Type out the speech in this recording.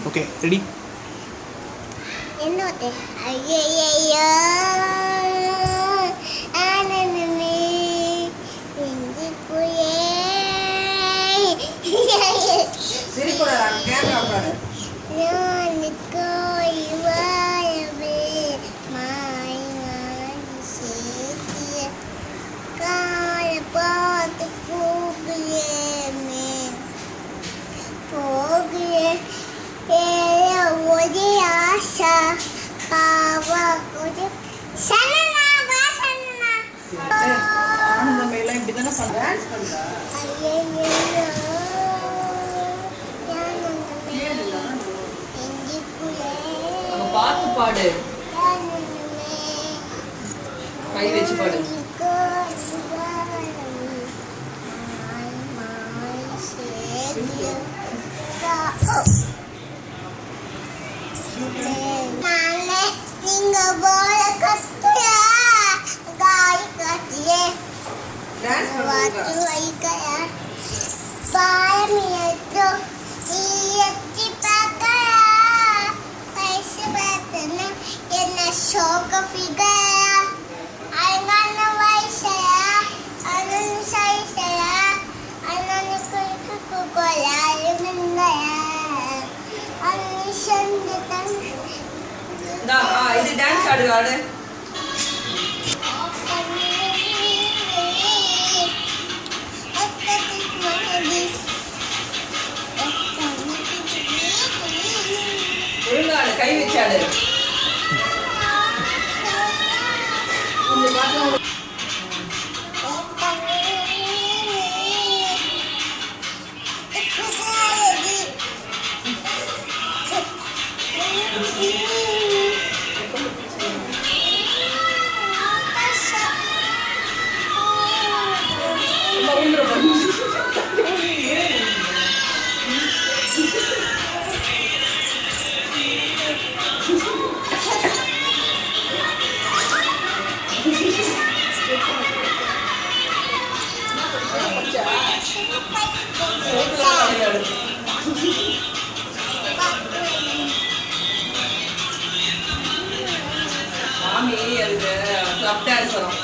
Okay ready? என்னோட ஐயையோ ஆனந்தமே நெஞ்சுக்குள்ளே சிரிக்கூடாது, கேமரா பாரு. நானுக்கோ இவாயவே மாயமாய் சேர்த்திய கால பார்த்து போகிறேமே போகிறேன் ஒரே ஆசா பாவா ஒரு சனனா வா சனனா ஆனந்தமேலாம் இப்படி தானே டான்ஸ் பண்ணுறா. ஐயையோ ஆனந்தமே நெஞ்சுக்குள்ளே பார்த்து பாடு, ஆனந்தமே கை வச்சு பாடு. நீங்க போல கத்துற காய் காட்டியே டான்ஸ் வாட்டு பண்ணுறா. வைக்கல பாயமியோ எத்தி பார்க்கல வயசு பார்த்தன என்ன ஷோக்க ஃபிகர் அழகான வயசையா அண்ணன் சைசையா அண்ணன் குறுக்கு குக்கோலாரு மின்னையா அண்ணன் சந்ததன் இது டான்ஸ் ஆடு ஆடு. ஒழுங்காடு, கை வச்சாடு. இந்த பாட்டு மாமி அது கிளப் டான்ஸ் வரும்.